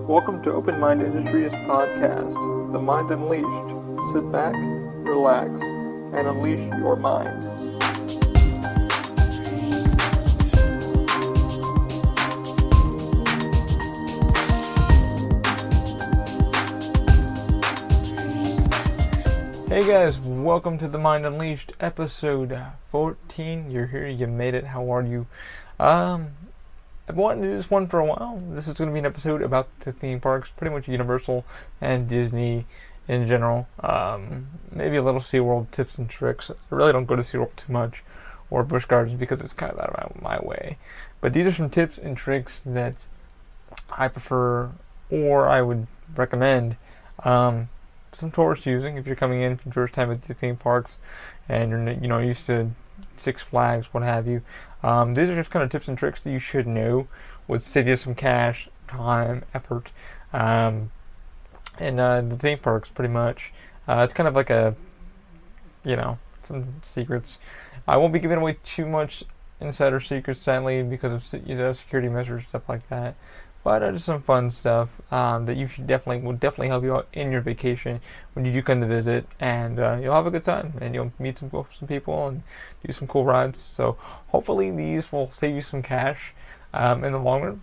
Welcome to Open Mind Industries Podcast, The Mind Unleashed. Sit back, relax, and unleash your mind. Hey guys, welcome to The Mind Unleashed, episode 14. You're here, you made it, how are you? I've wanted to do this one for a while. This is going to be an episode about the theme parks, pretty much Universal and Disney in general. Maybe a little SeaWorld tips and tricks. I really don't go to SeaWorld too much, or Busch Gardens, because it's kind of out of my way. But these are some tips and tricks that I prefer, or I would recommend some tourists using if you're coming in for the first time at the theme parks and you're used to Six Flags, what have you. These are just kind of tips and tricks that you should know would save you some cash, time, effort, and the theme parks pretty much. It's kind of like some secrets. I won't be giving away too much insider secrets, sadly, because of security measures and stuff like that. But just some fun stuff that you should will definitely help you out in your vacation when you do come to visit, and you'll have a good time, and you'll meet some people and do some cool rides. So hopefully these will save you some cash in the long run,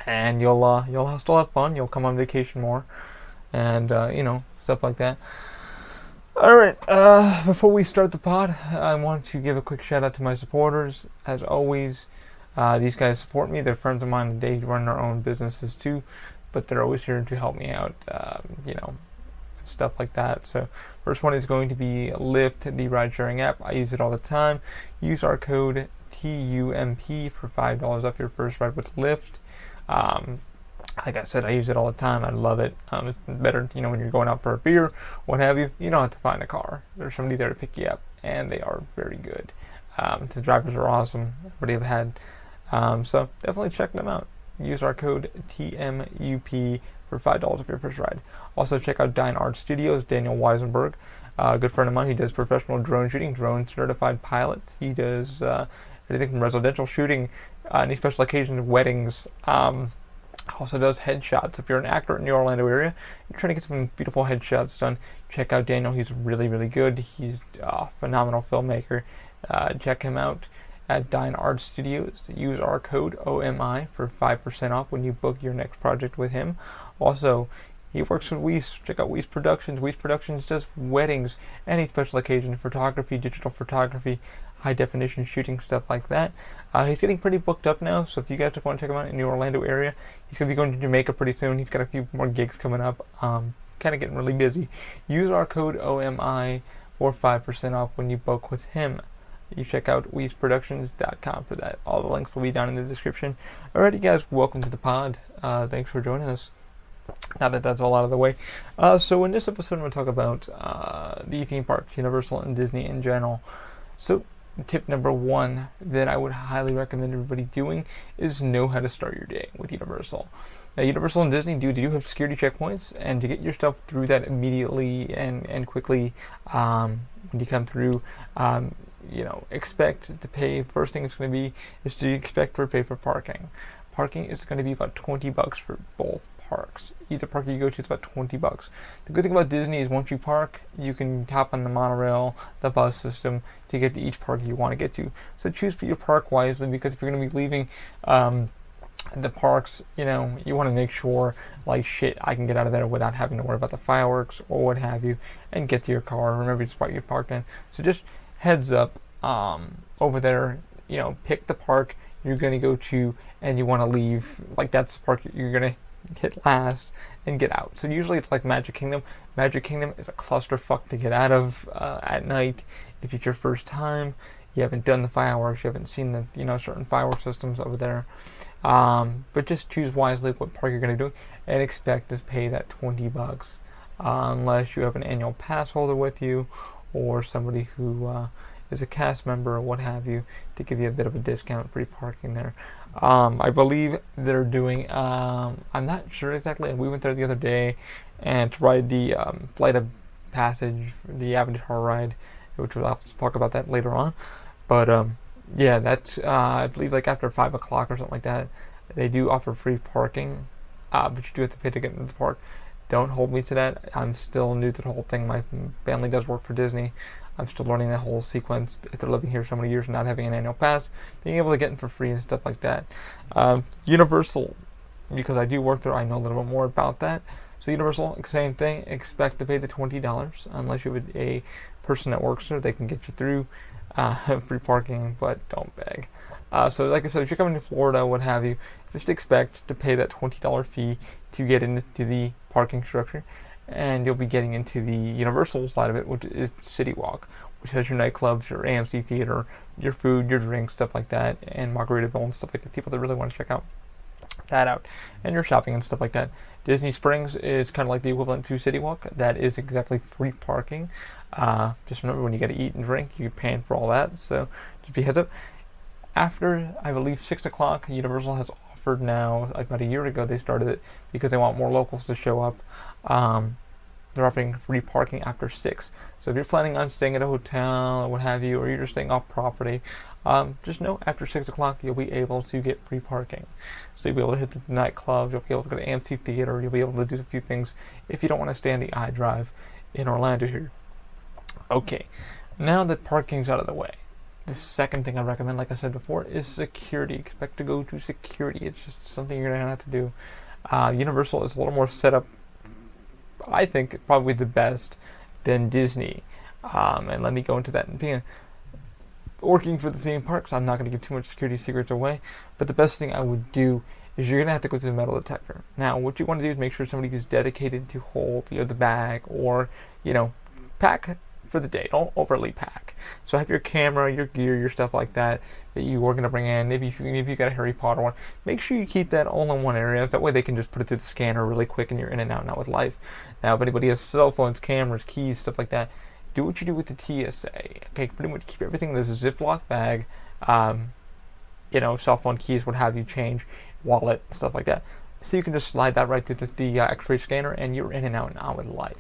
and you'll still have fun. You'll come on vacation more, and stuff like that. All right. Before we start the pod, I want to give a quick shout out to my supporters, as always. These guys support me. They're friends of mine, and they run their own businesses too, but they're always here to help me out, stuff like that. So first one is going to be Lyft, the ride-sharing app. I use it all the time. Use our code TUMP for $5 off your first ride with Lyft. Like I said, I use it all the time. I love it. It's better, when you're going out for a beer, what have you. You don't have to find a car. There's somebody there to pick you up, and they are very good. The drivers are awesome. Everybody have had. So definitely check them out. Use our code TMUP for $5 off your first ride. Also check out Diagon Alley Studios, Daniel Weisenberg, a good friend of mine. He does professional drone shooting, drone certified pilot. He does everything from residential shooting, any special occasions, weddings. Also does headshots. If you're an actor in the Orlando area, you're trying to get some beautiful headshots done, check out Daniel. He's really, really good. He's a phenomenal filmmaker. Check him out at Diagon Alley Studios. Use our code OMI for 5% off when you book your next project with him. Also, he works with Weiss. Check out Weiss Productions. Weiss Productions does weddings, any special occasion, photography, digital photography, high definition shooting, stuff like that. He's getting pretty booked up now, so if you guys just want to check him out in the Orlando area, he's going to be going to Jamaica pretty soon. He's got a few more gigs coming up. Kind of getting really busy. Use our code OMI for 5% off when you book with him. You check out weezproductions.com for that. All the links will be down in the description. Alrighty guys, welcome to the pod. Thanks for joining us. Now that that's all out of the way. So in this episode I'm going to talk about the theme parks, Universal and Disney in general. So tip number one that I would highly recommend everybody doing is know how to start your day with Universal. Now, Universal and Disney do have security checkpoints, and to get your stuff through that immediately and quickly when you come through, expect to pay. First thing it's going to be is to expect to pay for parking. Parking is going to be about $20 for both parks. Either park you go to, it's about $20. The good thing about Disney is once you park, you can hop on the monorail, the bus system to get to each park you want to get to. So choose for your park wisely, because if you're going to be leaving the parks, you want to make sure, like, shit, I can get out of there without having to worry about the fireworks or what have you, and get to your car. Remember the spot you parked in. So just heads up over there, pick the park you're going to go to and you want to leave. Like, that's the park you're going to hit last and get out. So usually it's like Magic Kingdom. Magic Kingdom is a clusterfuck to get out of at night if it's your first time. You haven't done the fireworks, you haven't seen the certain firework systems over there. But just choose wisely what park you're going to do and expect to pay that $20 unless you have an annual pass holder with you or somebody who is a cast member or what have you, to give you a bit of a discount, free parking there. I believe they're doing, I'm not sure exactly, we went there the other day and to ride the Flight of Passage, the Avatar ride, which I'll talk about that later on. But that's I believe like after 5 o'clock or something like that, they do offer free parking. but you do have to pay to get into the park. Don't hold me to that. I'm still new to the whole thing. My family does work for Disney. I'm still learning that whole sequence. If they're living here so many years and not having an annual pass, being able to get in for free and stuff like that. Universal, because I do work there, I know a little bit more about that. So Universal, same thing. Expect to pay the $20 unless you have a person that works there. They can get you through free parking, but don't beg. So like I said, if you're coming to Florida, what have you, just expect to pay that $20 fee to get into the parking structure, and you'll be getting into the Universal side of it, which is City Walk, which has your nightclubs, your AMC theater, your food, your drinks, stuff like that, and Margaritaville and stuff like that. People that really want to check that out, and your shopping and stuff like that. Disney Springs is kind of like the equivalent to City Walk. That is exactly free parking. Just remember, when you got to eat and drink, you're paying for all that. So just be heads up. After, I believe, 6 o'clock, Universal has offered now, like about a year ago, they started it because they want more locals to show up. They're offering free parking after 6. So if you're planning on staying at a hotel or what have you, or you're just staying off property, just know after 6 o'clock you'll be able to get free parking. So you'll be able to hit the nightclubs, you'll be able to go to AMC Theater, you'll be able to do a few things if you don't want to stay on the I-Drive in Orlando here. Okay, now that parking's out of the way, the second thing I recommend, like I said before, is security. Expect to go to security. It's just something you're going to have to do. Universal is a little more set up, I think, probably the best than Disney. And let me go into that. Being working for the theme parks, I'm not going to give too much security secrets away, but the best thing I would do is you're going to have to go to the metal detector. Now, what you want to do is make sure somebody is dedicated to hold the bag or, pack for the day. Don't overly pack. So have your camera, your gear, your stuff like that you are going to bring in. Maybe if you got a Harry Potter one, make sure you keep that all in one area. That way they can just put it through the scanner really quick and you're in and out, not with life. Now, if anybody has cell phones, cameras, keys, stuff like that, do what you do with the TSA. Okay, pretty much keep everything in this Ziploc bag. Cell phone, keys, what have you, change, wallet, stuff like that. So you can just slide that right through the X-ray scanner and you're in and out now with life.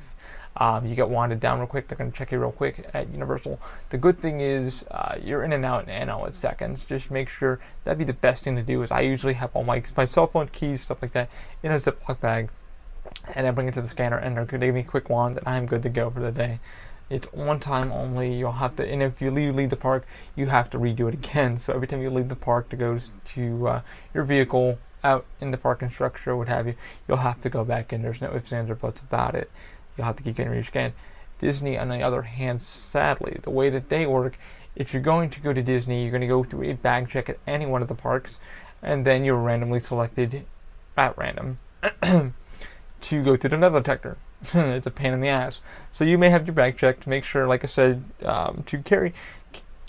You get wanded down real quick, they're going to check you real quick at Universal. The good thing is you're in and out with seconds. Just make sure, that'd be the best thing to do, is I usually have all my cell phone, keys, stuff like that in a Ziploc bag, and I bring it to the scanner and they're going to give me a quick wand and I'm good to go for the day. It's one time only. You'll have to, and if you leave the park, you have to redo it again. So every time you leave the park to go to your vehicle out in the parking structure or what have you, you'll have to go back in. There's no ifs, ands, or buts about it. You'll have to keep getting rescanned. Disney, on the other hand, sadly, the way that they work, if you're going to go to Disney, you're going to go through a bag check at any one of the parks, and then you're randomly selected at random to go to the metal detector. It's a pain in the ass. So you may have your bag checked. Make sure, like I said, to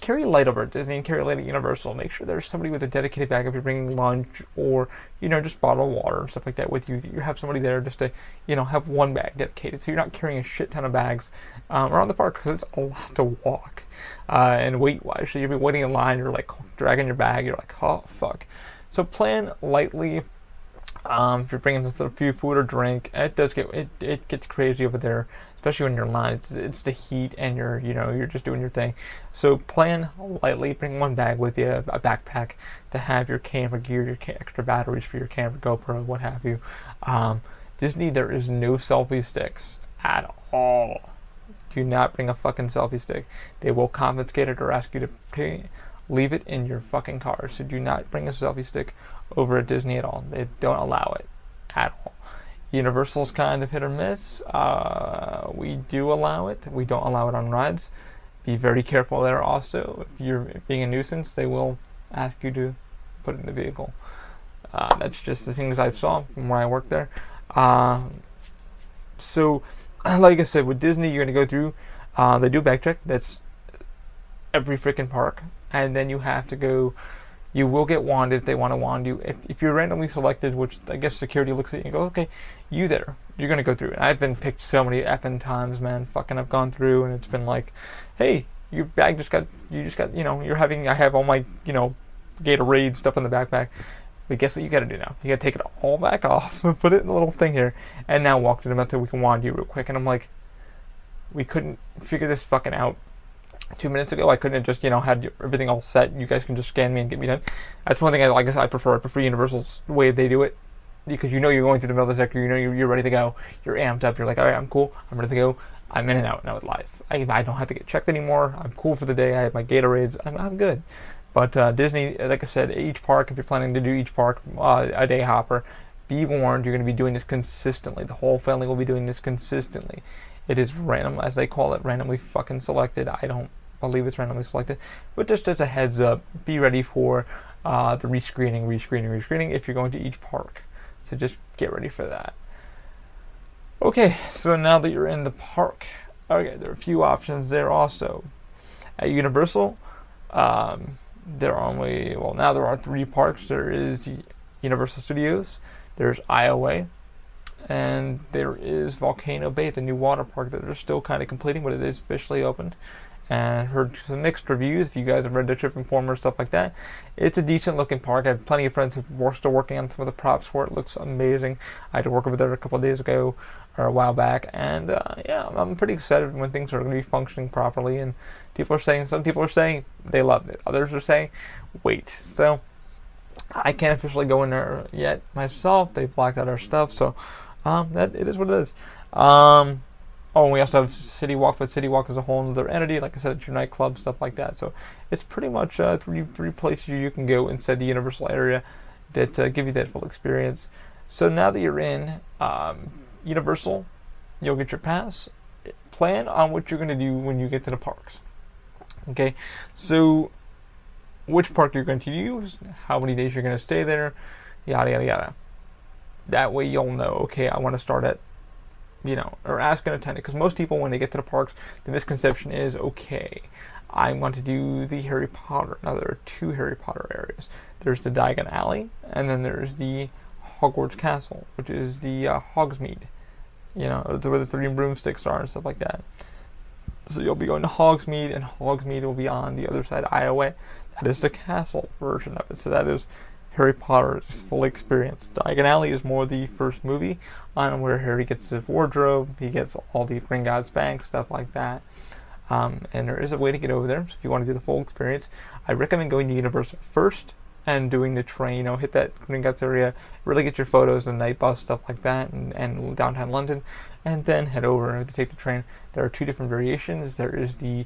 carry light over at Disney and carry light at Universal. Make sure there's somebody with a dedicated bag if you're bringing lunch or, just bottled water and stuff like that with you. You have somebody there just to, have one bag dedicated. So you're not carrying a shit ton of bags around the park, because it's a lot to walk and weight-wise. So you'll be waiting in line, you're like dragging your bag, you're like, oh, fuck. So plan lightly. If you're bringing a few food or drink, it does it gets crazy over there, especially when you're in line. It's the heat and you're just doing your thing. So plan lightly. Bring one bag with you, a backpack to have your camera gear, your extra batteries for your camera, GoPro, what have you. Disney, there is no selfie sticks at all. Do not bring a fucking selfie stick. They will confiscate it or ask you to leave it in your fucking car. So do not bring a selfie stick over at Disney at all. They don't allow it at all. Universal's kind of hit or miss. We do allow it. We don't allow it on rides. Be very careful there also. If you're being a nuisance, they will ask you to put it in the vehicle. That's just the things I saw from where I worked there. So, like I said, with Disney, you're going to go through, they do a bag check. That's every freaking park. And then you have to go, you will get wanded if they want to wand you. If you're randomly selected, which I guess security looks at you and go, okay, you there. You're going to go through it. I've been picked so many effing times, man. Fucking I've gone through and it's been like, hey, your bag I have all my, Gatorade stuff in the backpack. But guess what you got to do now? You got to take it all back off, put it in a little thing here, and now walk to the method we can wand you real quick. And I'm like, we couldn't figure this fucking out 2 minutes ago. I couldn't have just, had everything all set. You guys can just scan me and get me done. That's one thing I prefer. I prefer Universal's way they do it. because you know you're going through the middle of the sector, you know you're ready to go, you're amped up, you're like, all right, I'm cool, I'm ready to go, I'm in and out now with life. I don't have to get checked anymore, I'm cool for the day, I have my Gatorades, I'm good. But Disney, like I said, each park, if you're planning to do each park, a day hopper, be warned, you're going to be doing this consistently. The whole family will be doing this consistently. It is random, as they call it, randomly fucking selected. I don't believe it's randomly selected, but just as a heads up, be ready for the rescreening if you're going to each park. So just get ready for that. Okay, so now that you're in the park, okay, there are a few options there also. At Universal, there are 3 parks. There is Universal Studios, there's Iowa, and there is Volcano Bay, the new water park that they're still kind of completing, but it is officially opened. And heard some mixed reviews. If you guys have read the Trip Informer, stuff like that, it's a decent looking park. I have plenty of friends who are still working on some of the props for it. It looks amazing. I had to work over there a couple of days ago, or a while back, and yeah, I'm pretty excited when things are going to be functioning properly. And some people are saying they loved it. Others are saying, wait. So I can't officially go in there yet myself. They blocked out our stuff, so that it is what it is. Oh, and we also have City Walk, but City Walk is a whole other entity. Like I said, it's your nightclub, stuff like that. So it's pretty much three places you can go inside the Universal area that give you that full experience. So now that you're in Universal, you'll get your pass. Plan on what you're going to do when you get to the parks. Okay, so which park you're going to use, how many days you're going to stay there, yada, yada, yada. That way you'll know, okay, I want to start at, or ask an attendant, because most people, when they get to the parks, the misconception is, okay, I want to do the Harry Potter. Now, there are 2 Harry Potter areas. There's the Diagon Alley, and then there's the Hogwarts Castle, which is the Hogsmeade, where the 3 broomsticks are and stuff like that. So you'll be going to Hogsmeade, and Hogsmeade will be on the other side, Iowa. That is the castle version of it. So that is Harry Potter's full experience. Diagon Alley is more the first movie on where Harry gets his wardrobe, he gets all the Gringotts Bank, stuff like that. And there is a way to get over there, so if you want to do the full experience, I recommend going to Universal first and doing the train, hit that Gringotts area, really get your photos, the night bus, stuff like that, and downtown London, and then head over to take the train. There are 2 different variations. There is the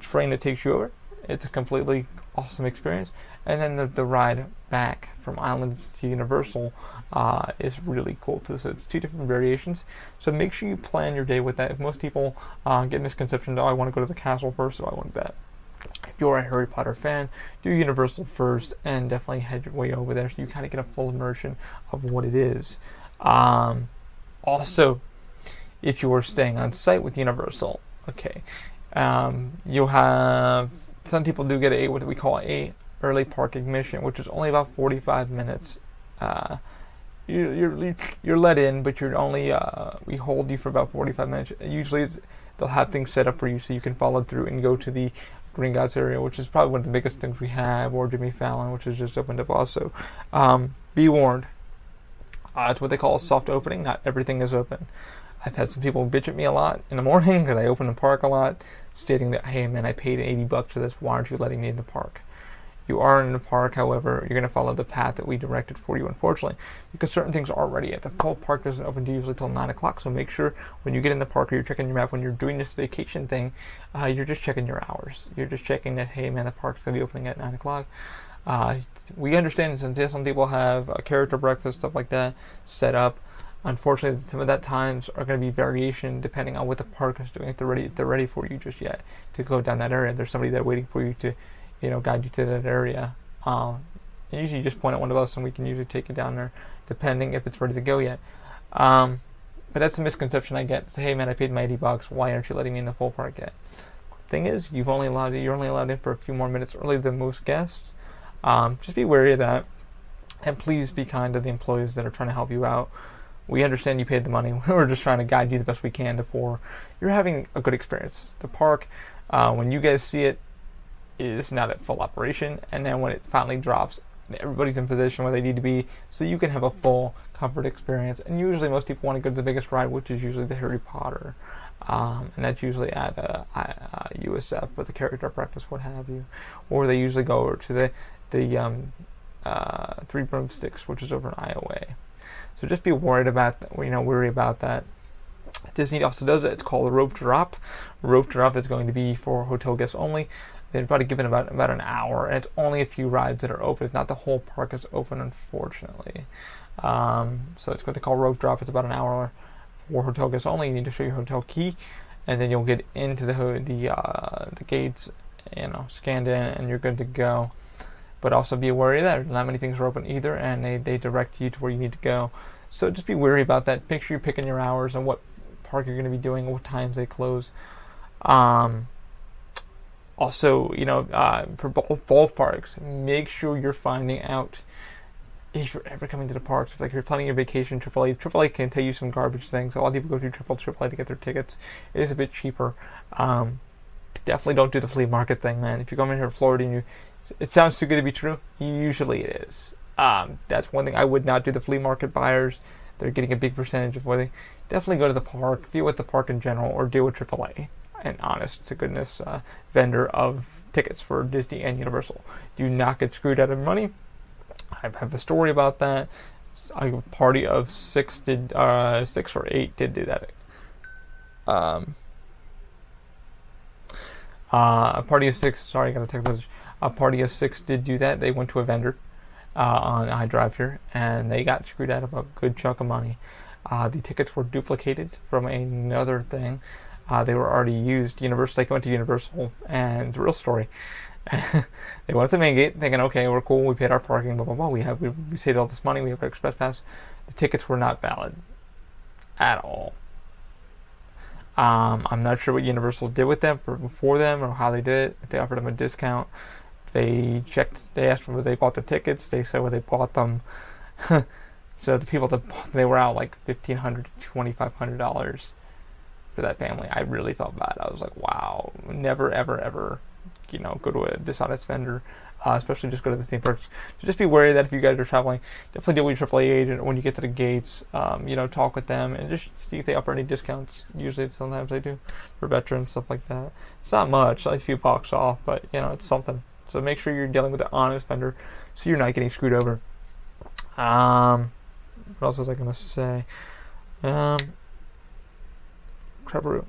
train that takes you over. It's a completely awesome experience. And then the ride back from Island to Universal is really cool too. So it's 2 different variations. So make sure you plan your day with that. If most people get misconceptions, I want to go to the castle first, so I want that. If you're a Harry Potter fan, do Universal first and definitely head your way over there so you kind of get a full immersion of what it is. Also, if you are staying on site with Universal, okay, you'll have, some people do get what we call a early park admission, which is only about 45 minutes. You're let in, but you're only we hold you for about 45 minutes. Usually they'll have things set up for you so you can follow through and go to the Gringotts area, which is probably one of the biggest things we have, or Jimmy Fallon, which has just opened up also. Be warned, it's what they call a soft opening. Not everything is open. I've had some people bitch at me a lot in the morning because I open the park a lot, stating that, hey man, I paid $80 for this, why aren't you letting me in the park? You are in the park, however, you're going to follow the path that we directed for you, unfortunately, because certain things aren't ready yet. The full park doesn't open usually till 9 o'clock, so make sure when you get in the park or you're checking your map, when you're doing this vacation thing, you're just checking your hours. You're just checking that, hey man, the park's going to be opening at 9 o'clock. We understand some people have a character breakfast, stuff like that, set up. Unfortunately, some of that times are going to be variation depending on what the park is doing. If they're ready for you just yet to go down that area, there's somebody there waiting for you to, guide you to that area. And usually you just point at one of us and we can usually take you down there, depending if it's ready to go yet. But that's a misconception I get. Say, hey man, I paid my $80. Why aren't you letting me in the full park yet? Thing is, you're only allowed in for a few more minutes earlier than most guests. Just be wary of that, and please be kind to the employees that are trying to help you out. We understand you paid the money. We're just trying to guide you the best we can before you're having a good experience. The park, when you guys see it, is not at full operation, and then when it finally drops, everybody's in position where they need to be so you can have a full comfort experience. And usually most people want to go to the biggest ride, which is usually the Harry Potter, and that's usually at USF with the character breakfast, what have you, or they usually go over to the Three Broomsticks, which is over in Iowa. So just be worried about that, worry about that. Disney also does it. It's called Rope Drop. Rope Drop is going to be for hotel guests only. They're probably given about an hour, and it's only a few rides that are open. It's not the whole park is open, unfortunately. So it's what they call Rope Drop. It's about an hour for hotel guests only. You need to show your hotel key, and then you'll get into the gates, scanned in, and you're good to go. But also be wary that not many things are open either, and they direct you to where you need to go. So just be wary about that. Make sure you're picking your hours and what park you're going to be doing, what times they close. Also, for both parks, make sure you're finding out if you're ever coming to the parks. If you're planning your vacation, AAA can tell you some garbage things. A lot of people go through AAA to get their tickets. It is a bit cheaper. Definitely don't do the flea market thing, man. If you're going here to Florida and it sounds too good to be true, usually it is. That's one thing. I would not do the flea market buyers. They're getting a big percentage of what they definitely go to the park, deal with the park in general, or deal with AAA, an honest to goodness vendor of tickets for Disney and Universal. Do not get screwed out of money. I have a story about that. A party of 6 or 8 did do that. A party of 6. Sorry, I got a text message. A party of 6 did do that. They went to a vendor on iDrive here, and they got screwed out of a good chunk of money. The tickets were duplicated from another thing. They were already used. They went to Universal, and the real story. They went to the main gate thinking, okay, we're cool, we paid our parking, blah, blah, blah. We saved all this money, we have our express pass. The tickets were not valid at all. I'm not sure what Universal did with them before them or how they did it. If they offered them a discount. They asked where they bought the tickets. They said where they bought them. So the people they were out like $1,500 to $2,500 for that family. I really felt bad. I was like, wow, never, ever, ever, go to a dishonest vendor, especially just go to the theme parks. So just be wary that if you guys are traveling, definitely deal with your AAA agent when you get to the gates. Talk with them and just see if they offer any discounts. Usually, sometimes they do for veterans, stuff like that. It's not much, like a few bucks off, but it's something. So make sure you're dealing with an honest vendor, so you're not getting screwed over. What else was I gonna say? Crapperoo.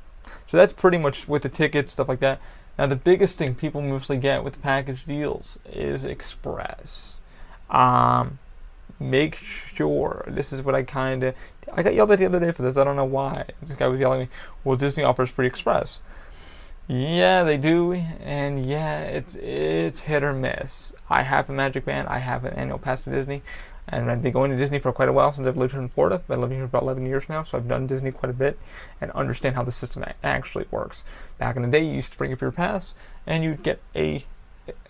So that's pretty much with the tickets, stuff like that. Now the biggest thing people mostly get with package deals is Express. Make sure, this is what I got yelled at the other day for this. I don't know why. This guy was yelling at me, well, Disney offers free Express. Yeah, they do, and yeah, it's hit or miss. I have a Magic Band. I have an annual pass to Disney, and I've been going to Disney for quite a while since I've lived here in Florida. I've been living here for about 11 years now, so I've done Disney quite a bit and understand how the system actually works. Back in the day, you used to bring up your pass, and you'd get a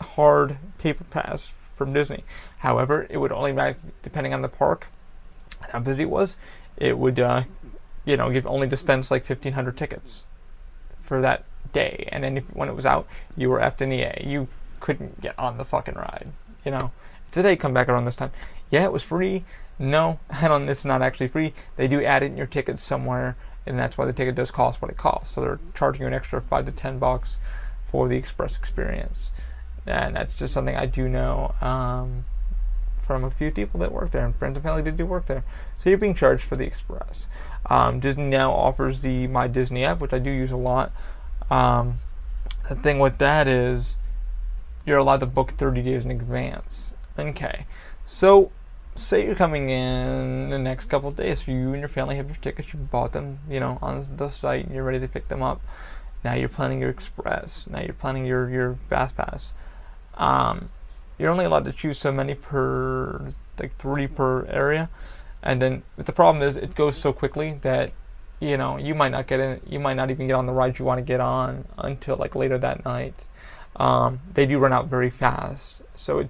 hard paper pass from Disney. However, it would only, depending on the park and how busy it was, it would, only dispense like 1,500 tickets for that day, and then when it was out, you were effed in the A. You couldn't get on the fucking ride. Today, come back around this time. Yeah, it was free. No, it's not actually free. They do add it in your ticket somewhere, and that's why the ticket does cost what it costs. So they're charging you an extra $5 to $10 for the Express experience, and that's just something I do know from a few people that work there, and friends and family that do work there. So you're being charged for the Express. Disney now offers the My Disney app, which I do use a lot. The thing with that is you're allowed to book 30 days in advance. Okay, so say you're coming in the next couple of days, so you and your family have your tickets, you bought them, on the site, and you're ready to pick them up. Now you're planning your Express. Now you're planning your Fast Pass. You're only allowed to choose so many per, 3 per area, and then but the problem is it goes so quickly that you might not get in. You might not even get on the ride you want to get on until later that night. They do run out very fast, so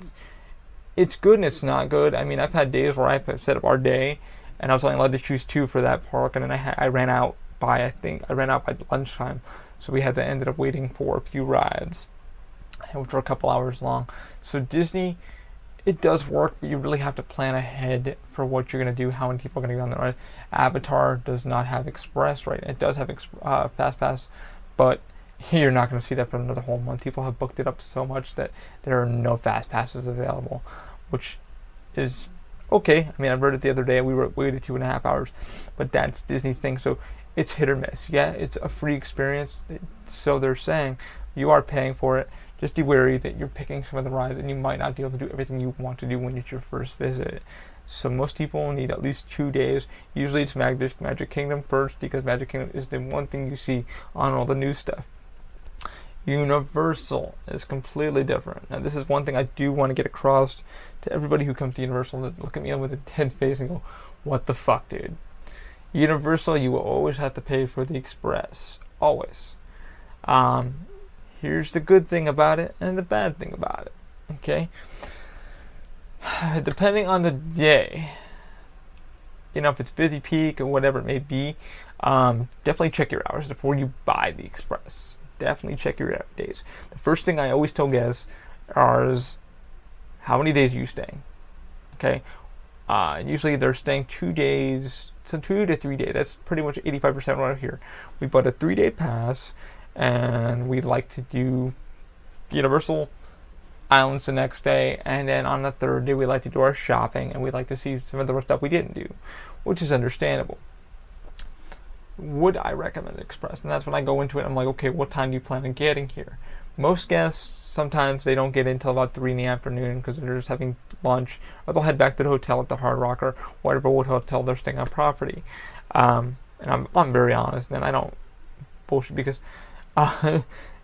it's good and it's not good. I mean, I've had days where I've set up our day, and I was only allowed to choose 2 for that park, and then I ran out by lunchtime, so we ended up waiting for a few rides, which were a couple hours long. So Disney, it does work, but you really have to plan ahead for what you're going to do, how many people are going to be on the ride. Avatar does not have Express, right? It does have Fast Pass, but you're not going to see that for another whole month. People have booked it up so much that there are no Fast Passes available, which is okay. I mean, I read it the other day. We waited 2.5 hours, but that's Disney's thing. So it's hit or miss. Yeah, it's a free experience. So they're saying you are paying for it. Just be wary that you're picking some of the rides and you might not be able to do everything you want to do when it's your first visit. So most people need at least 2 days. Usually it's Magic Kingdom first, because Magic Kingdom is the one thing you see on all the new stuff. Universal is completely different. Now this is one thing I do want to get across to everybody who comes to Universal, that look at me with a dead face and go, what the fuck, dude? Universal, you will always have to pay for the express. Always. Here's the good thing about it and the bad thing about it. Okay? Depending on the day, if it's busy peak or whatever it may be, definitely check your hours before you buy the express. Definitely check your days. The first thing I always tell guests is, how many days are you staying? Okay? Usually they're staying 2 days, so 2 to 3 days. That's pretty much 85% right here. We bought a 3-day pass, and we'd like to do Universal Islands the next day, and then on the third day we like to do our shopping, and we'd like to see some of the stuff we didn't do, which is understandable. Would I recommend Express? And that's when I go into it. I'm like, okay, what time do you plan on getting here? Most guests, sometimes they don't get in until about 3 in the afternoon because they're just having lunch, or they'll head back to the hotel at the Hard Rock or whatever hotel they're staying on property. And I'm very honest, and I don't bullshit, because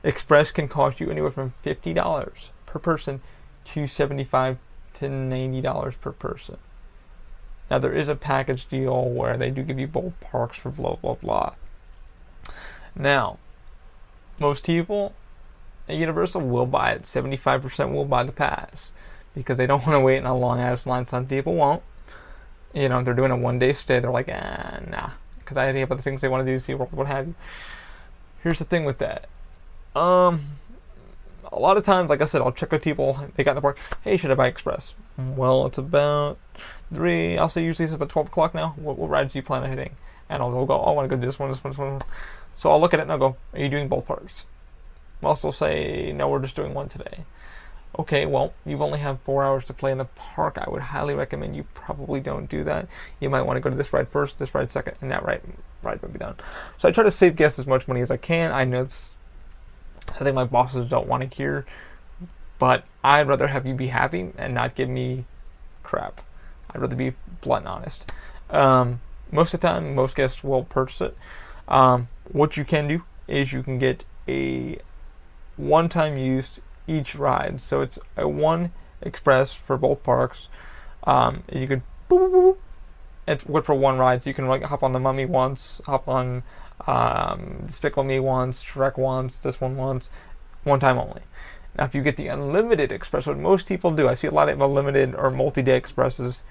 Express can cost you anywhere from $50 per person to $75 to $90 per person. Now there is a package deal where they do give you both parks for blah blah blah. Now, most people at Universal will buy it. 75% will buy the pass because they don't want to wait in a long ass line. Some people won't. If they're doing a 1-day stay, they're like, nah, because I have other things they want to do, see world, what have you. Here's the thing with that. A lot of times, like I said, I'll check with people. They got in the park. Hey, should I buy Express? Well, it's about 3. I'll say usually it's about 12 o'clock now. What rides do you plan on hitting? And they'll go, I want to go this one, this one, this one. So I'll look at it and I'll go, are you doing both parks? Most will say, no, we're just doing one today. Okay, well, you've only have 4 hours to play in the park. I would highly recommend you probably don't do that. You might want to go to this ride first, this ride second, and that ride will be done. So I try to save guests as much money as I can. I know it's something my bosses don't want to hear, but I'd rather have you be happy and not give me crap. I'd rather be blunt and honest. Most of the time, most guests will purchase it. What you can do is you can get a one-time use each ride. So it's a one express for both parks. You could boop, boop, boop. It's good for one ride. So you can hop on the Mummy once, hop on Despicable Me once, Shrek once, this one once, one time only. Now, if you get the unlimited express, what most people do, I see a lot of unlimited or multi-day expresses.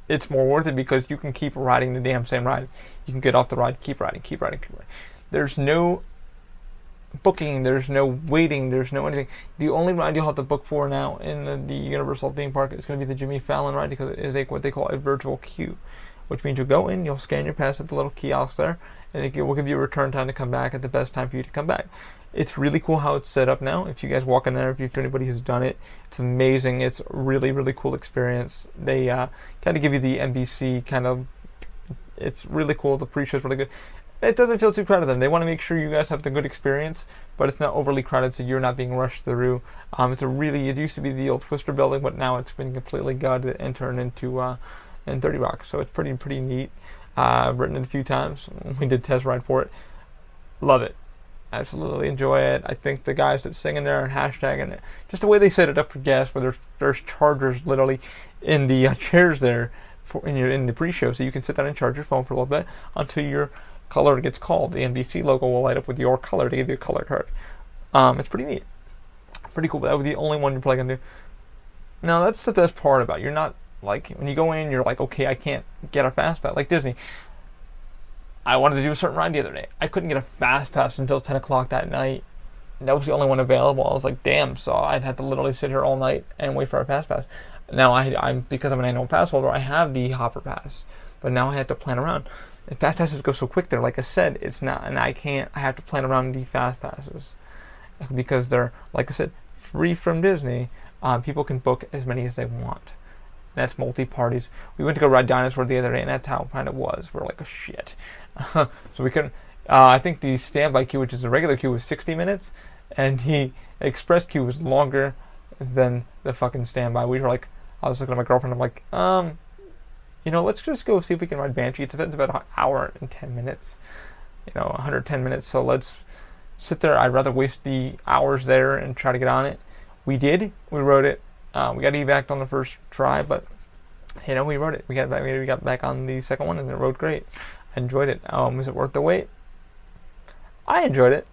It's more worth it because you can keep riding the damn same ride. You can get off the ride, keep riding, keep riding, keep riding. There's no booking, there's no waiting, there's no anything. The only ride you'll have to book for now in the Universal theme park is going to be the Jimmy Fallon ride, because it is what they call a virtual queue, which means you'll go in, you'll scan your pass at the little kiosk there, and it will give you a return time to come back at the best time for you to come back. It's really cool how it's set up now. If you guys walk in there, if anybody has done it, it's amazing. It's a really, really cool experience. They kind of give you the NBC kind of, it's really cool. The pre-show is really good. It doesn't feel too crowded. They want to make sure you guys have the good experience, but it's not overly crowded, so you're not being rushed through. It used to be the old Twister building, but now it's been completely gutted and turned into in 30 Rock. So it's pretty neat. I've written it a few times. We did test ride for it. Love it. Absolutely enjoy it. I think the guys that sing in there and hashtagging it, just the way they set it up for guests, where there's chargers literally in the chairs there in the pre-show, so you can sit down and charge your phone for a little bit until your color gets called. The NBC logo will light up with your color to give you a color card. It's pretty neat, pretty cool. But that was the only one you're probably gonna do. Now that's the best part about it. You're not like when you go in, you're like, okay, I can't get a fast pass like Disney. I wanted to do a certain ride the other day. I couldn't get a fast pass until 10 o'clock that night. That was the only one available. I was like, damn. So I'd have to literally sit here all night and wait for a fast pass. Now, I'm because I'm an annual pass holder, I have the Hopper Pass. But now I have to plan around. And fast passes go so quick there. Like I said, it's not, and I have to plan around the fast passes. Because they're, like I said, free from Disney. people can book as many as they want. That's multi-parties. We went to go ride Dinosaur the other day, and that's how fun it was. We're like, oh, shit. So we couldn't... I think the standby queue, which is the regular queue, was 60 minutes, and the express queue was longer than the fucking standby. We were like... I was looking at my girlfriend, I'm like, let's just go see if we can ride Banshee. It's about an hour and 10 minutes. 110 minutes, so let's sit there. I'd rather waste the hours there and try to get on it. We did. We rode it. We got evac on the first try, but we rode it. We got back on the second one, and it rode great. I enjoyed it. Was it worth the wait? I enjoyed it.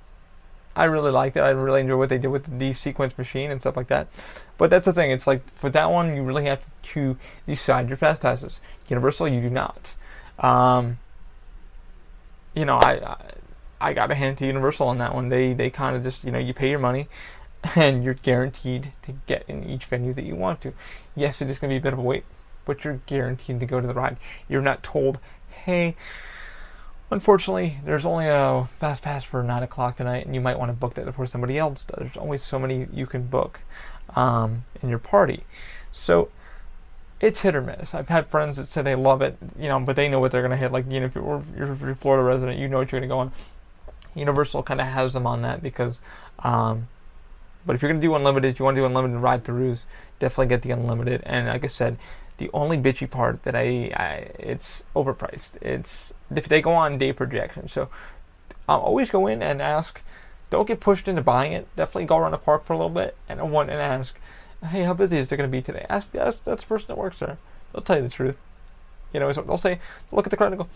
I really liked it. I really enjoyed what they did with the sequence machine and stuff like that. But that's the thing. It's like for that one, you really have to decide your fast passes. Universal, you do not. I got a hand to Universal on that one. They kind of just you pay your money, and you're guaranteed to get in each venue that you want to. Yes, it is going to be a bit of a wait, but you're guaranteed to go to the ride. You're not told, hey, unfortunately, there's only a fast pass for 9 o'clock tonight, and you might want to book that before somebody else does. There's only so many you can book in your party. So it's hit or miss. I've had friends that say they love it, but they know what they're going to hit. Like, if you're a Florida resident, you know what you're going to go on. Universal kind of has them on that because, but if you're going to do unlimited, if you want to do unlimited ride-throughs, definitely get the unlimited. And like I said, the only bitchy part that it's overpriced. It's if they go on day projection. So always go in and ask. Don't get pushed into buying it. Definitely go around the park for a little bit and ask, hey, how busy is it going to be today? Ask that's the person that works there. They'll tell you the truth. So they'll say, look at the crowd and go,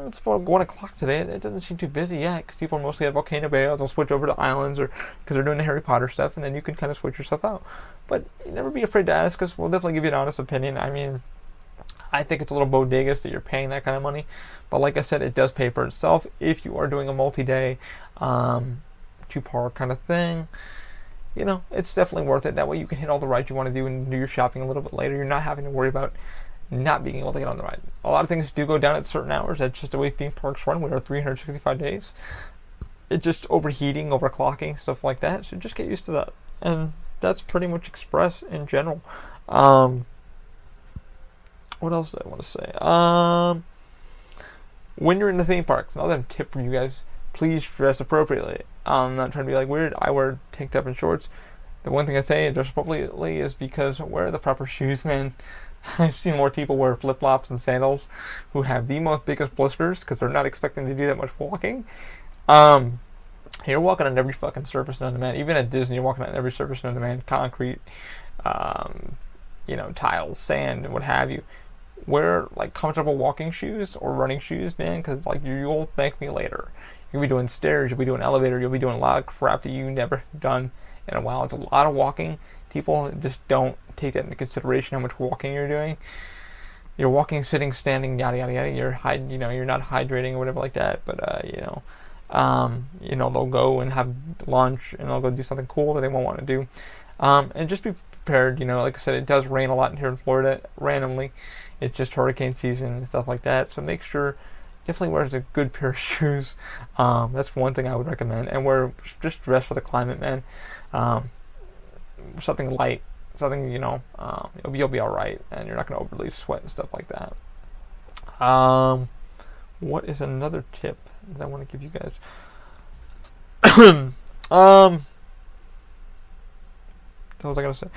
it's about 1 o'clock today. It doesn't seem too busy yet because people are mostly at Volcano Bay. They'll switch over to islands or because they're doing the Harry Potter stuff, and then you can kind of switch yourself out. But never be afraid to ask because we'll definitely give you an honest opinion. I mean, I think it's a little bodegas that you're paying that kind of money. But like I said, it does pay for itself if you are doing a multi-day, two-park kind of thing. It's definitely worth it. That way you can hit all the rides you want to do and do your shopping a little bit later. You're not having to worry about not being able to get on the ride. A lot of things do go down at certain hours. That's just the way theme parks run. We are 365 days. It's just overheating, overclocking, stuff like that. So just get used to that. And that's pretty much Express in general. What else do I want to say? When you're in the theme parks, another tip for you guys, please dress appropriately. I'm not trying to be like weird. I wear tank top and shorts. The one thing I say, dress appropriately, is because wear the proper shoes, man. I've seen more people wear flip-flops and sandals who have the most biggest blisters because they're not expecting to do that much walking. You're walking on every fucking surface known to man. Even at Disney, you're walking on every surface known to man. Concrete, tiles, sand, and what have you. Wear, comfortable walking shoes or running shoes, man, because, you'll thank me later. You'll be doing stairs, you'll be doing elevator, you'll be doing a lot of crap that you've never done in a while. It's a lot of walking. People just don't take that into consideration how much walking you're doing. You're walking, sitting, standing, yada yada yada. You're not hydrating or whatever like that. But they'll go and have lunch and they'll go do something cool that they won't want to do. And just be prepared. Like I said, it does rain a lot here in Florida randomly. It's just hurricane season and stuff like that. So make sure, definitely wear a good pair of shoes. That's one thing I would recommend. And just dress for the climate, man. Something light, something you'll be all right, and you're not going to overly sweat and stuff like that. What is another tip that I want to give you guys? What was I going to say?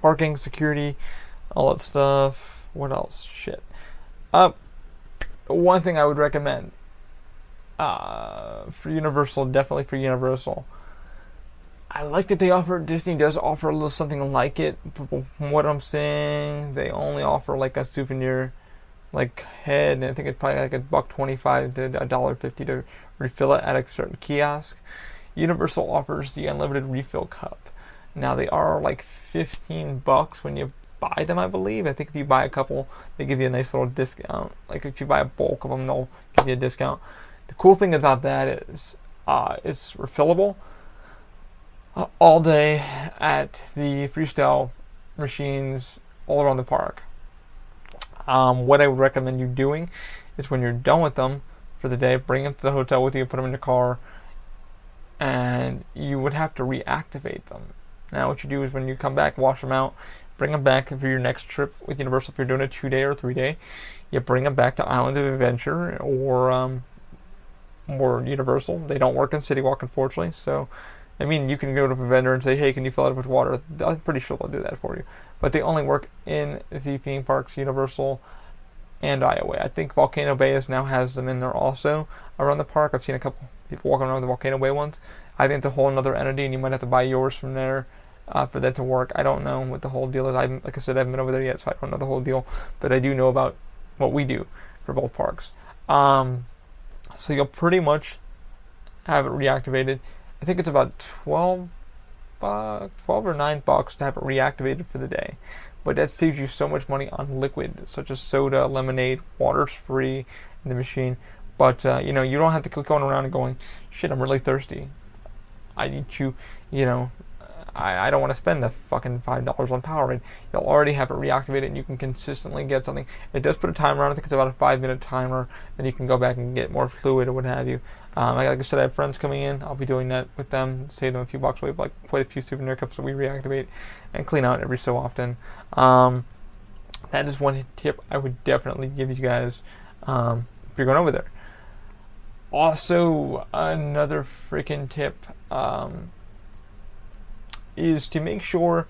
Parking, security, all that stuff. What else? Shit. One thing I would recommend for Universal, definitely for Universal. I like that Disney does offer a little something like it. From what I'm saying, they only offer a souvenir, head, and I think it's probably $1.25 to $1.50 to refill it at a certain kiosk. Universal offers the unlimited refill cup. Now they are $15 when you buy them, I believe. I think if you buy a couple, they give you a nice little discount. If you buy a bulk of them, they'll give you a discount. The cool thing about that is it's refillable all day at the freestyle machines all around the park. What I would recommend you doing is when you're done with them for the day, bring them to the hotel with you, put them in your car, and you would have to reactivate them. Now what you do is when you come back, wash them out, bring them back for your next trip with Universal. If you're doing a 2-day or 3-day, you bring them back to Island of Adventure or Universal. They don't work in City Walk, unfortunately. So, I mean, you can go to a vendor and say, hey, can you fill it up with water? I'm pretty sure they'll do that for you. But they only work in the theme parks, Universal and Iowa. I think Volcano Bay now has them in there also around the park. I've seen a couple people walking around with the Volcano Bay ones. I think it's a whole another entity, and you might have to buy yours from there for that to work. I don't know what the whole deal is. Like I said, I haven't been over there yet, so I don't know the whole deal. But I do know about what we do for both parks. So you'll pretty much have it reactivated. I think it's about $12 or $9 to have it reactivated for the day. But that saves you so much money on liquid, such as soda, lemonade, water's free in the machine. But, you don't have to keep going around and going, shit, I'm really thirsty. I need to, I don't want to spend the fucking $5 on Powerade. You'll already have it reactivated and you can consistently get something. It does put a timer on. I think it's about a 5-minute timer. Then you can go back and get more fluid or what have you. Like I said, I have friends coming in. I'll be doing that with them. Save them a few bucks. We have quite a few souvenir cups that we reactivate and clean out every so often. That is one tip I would definitely give you guys if you're going over there. Also, another freaking tip is to make sure,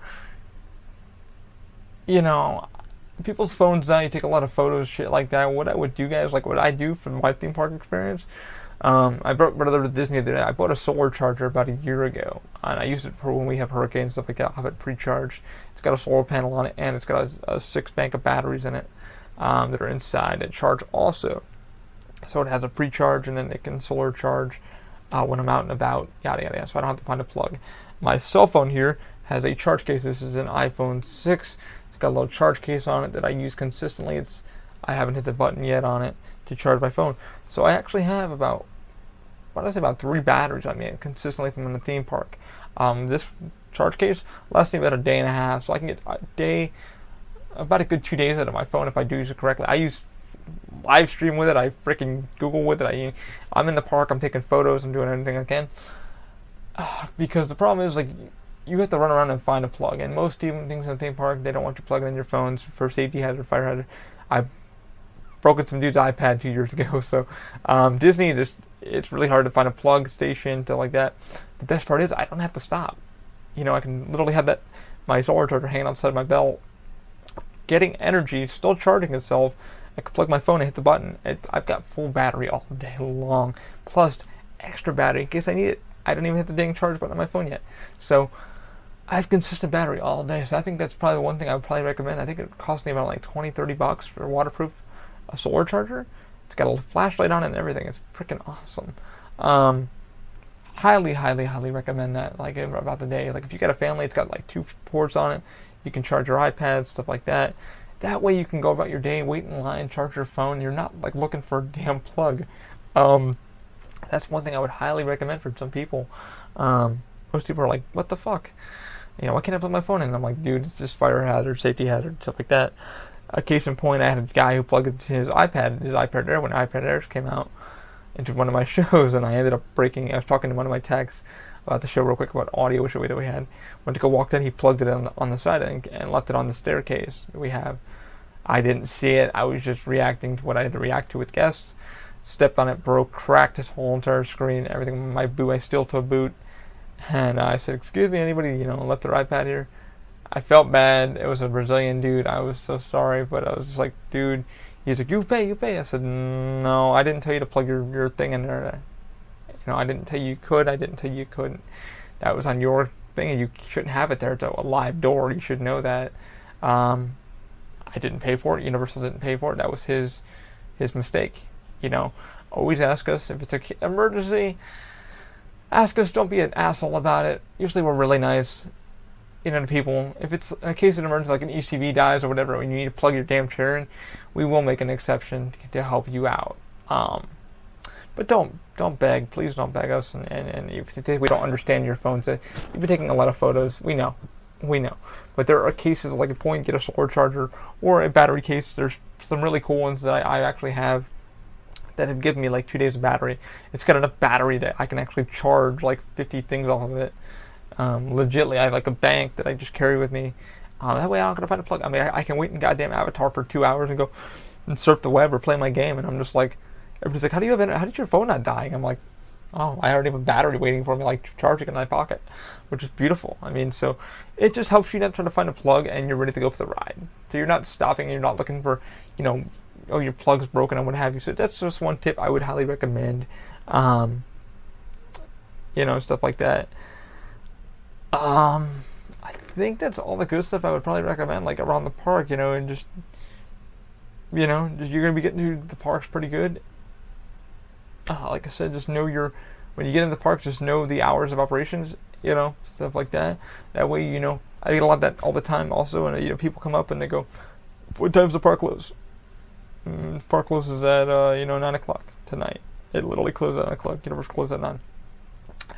people's phones now, you take a lot of photos, shit like that. What I would do, guys, like what I do for my theme park experience, I brought brother to Disney the other day. I bought a solar charger about a year ago, and I use it for when we have hurricanes and stuff like that. I'll have it pre-charged. It's got a solar panel on it, and it's got a 6-bank of batteries in it that are inside that charge also. So it has a pre-charge, and then it can solar charge when I'm out and about, yada yada yada. So I don't have to find a plug. My cell phone here has a charge case. This is an iPhone 6. It's got a little charge case on it that I use consistently. I haven't hit the button yet on it to charge my phone. So I actually have about 3 batteries on me consistently from in the theme park. This charge case lasts me about a day and a half, so I can get about a good 2 days out of my phone if I do use it correctly. I use live stream with it. I freaking Google with it. I'm in the park. I'm taking photos. I'm doing anything I can. Because the problem is, you have to run around and find a plug. And most things in the theme park, they don't want you plugging in your phones for safety hazard, fire hazard. I've broken some dude's iPad 2 years ago. So Disney, it's really hard to find a plug station, stuff like that. The best part is I don't have to stop. I can literally have my solar charger hanging outside my belt, getting energy, still charging itself. I can plug my phone and hit the button. I've got full battery all day long, plus extra battery in case I need it. I don't even hit the dang charge button on my phone yet. So I have consistent battery all day. So I think that's probably the one thing I would probably recommend. I think it cost me about $20-30 for a waterproof solar charger. It's got a flashlight on it and everything. It's freaking awesome. Highly, highly, highly recommend that. About the day. If you got a family, it's got 2 ports on it. You can charge your iPad, stuff like that. That way you can go about your day, wait in line, charge your phone. You're not looking for a damn plug. That's one thing I would highly recommend for some people. Most people are like, what the fuck? Why can't I plug my phone in? And I'm like, dude, it's just fire hazard, safety hazard, stuff like that. A case in point, I had a guy who plugged into his iPad Air when iPad Airs came out into one of my shows, and I ended up breaking. I was talking to one of my techs about the show real quick about audio show that we had. Went to go walk in, he plugged it on the side and left it on the staircase that we have. I didn't see it. I was just reacting to what I had to react to with guests. Stepped on it, broke, cracked his whole entire screen, everything. My steel toe boot. And I said, excuse me, anybody, left their iPad here? I felt bad. It was a Brazilian dude. I was so sorry, but I was just like, dude. He's like, you pay. I said, no, I didn't tell you to plug your thing in there. I didn't tell you you could. I didn't tell you couldn't. That was on your thing, and you shouldn't have it there. It's a live door. You should know that. I didn't pay for it. Universal didn't pay for it. That was his mistake. Always ask us if it's an emergency. Ask us. Don't be an asshole about it. Usually we're really nice, to people. If it's in a case of an emergency, like an ECV dies or whatever, and you need to plug your damn chair in, we will make an exception to help you out. But don't beg. Please don't beg us. And if we don't understand your phone, you've been taking a lot of photos. We know. But there are cases like a point, get a solar charger or a battery case. There's some really cool ones that I actually have that have given me like 2 days of battery. It's got enough battery that I can actually charge like 50 things off of it. Legitly, I have like a bank that I just carry with me. That way I'm not going to find a plug. I mean, I can wait in goddamn Avatar for 2 hours and go and surf the web or play my game, and I'm just like, everybody's like, how did your phone not die? I'm like, oh, I already have a battery waiting for me, like charging in my pocket, which is beautiful. I mean, so it just helps you not try to find a plug and you're ready to go for the ride. So you're not stopping and you're not looking for, oh, your plug's broken and what have you. So that's just one tip I would highly recommend. Stuff like that. I think that's all the good stuff I would probably recommend, like around the park, and just, you're going to be getting to the parks pretty good. Like I said, just know when you get in the park, just know the hours of operations, stuff like that. That way, I get a lot of that all the time also, and, people come up and they go, what time's the park close? The park closes at, 9 o'clock tonight. It literally closes at 9 o'clock. Universe closes at 9.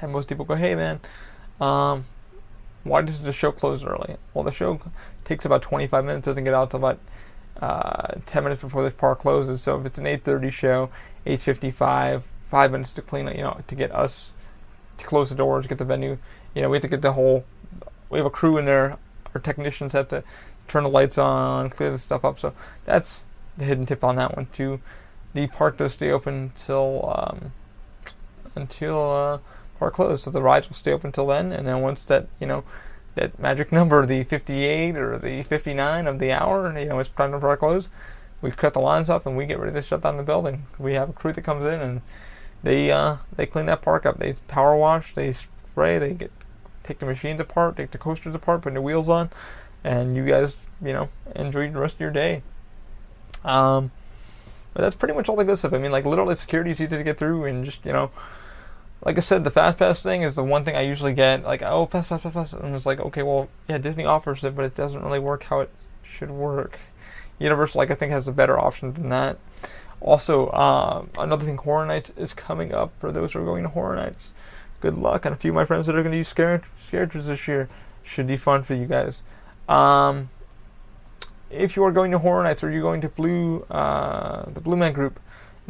And most people go, hey, man, why does the show close early? Well, the show takes about 25 minutes. Doesn't get out until about 10 minutes before the park closes. So if it's an 8:30 show, 8:55, 5 minutes to clean it, to get us to close the doors, get the venue. We have to get we have a crew in there. Our technicians have to turn the lights on, clear the stuff up. So that's the hidden tip on that one too. The park does stay open until park closed, so the rides will stay open until then. And then once that that magic number, the 58 or the 59 of the hour, it's time to park close, we cut the lines up and we get ready to shut down the building. We have a crew that comes in and they clean that park up. They power wash, they spray, they take the machines apart, take the coasters apart, put new wheels on, and you guys enjoy the rest of your day. But that's pretty much all the good stuff. I mean, like, literally security is easy to get through, and just like I said, the fast pass thing is the one thing I usually get, like, oh, fast pass, and it's like, okay, well, yeah, Disney offers it, but it doesn't really work how it should work. Universal, I think, has a better option than that. Also, another thing, Horror Nights is coming up for those who are going to Horror Nights. Good luck, and a few of my friends that are going to use characters this year. Should be fun for you guys. If you are going to Horror Nights or you're going to the Blue Man Group,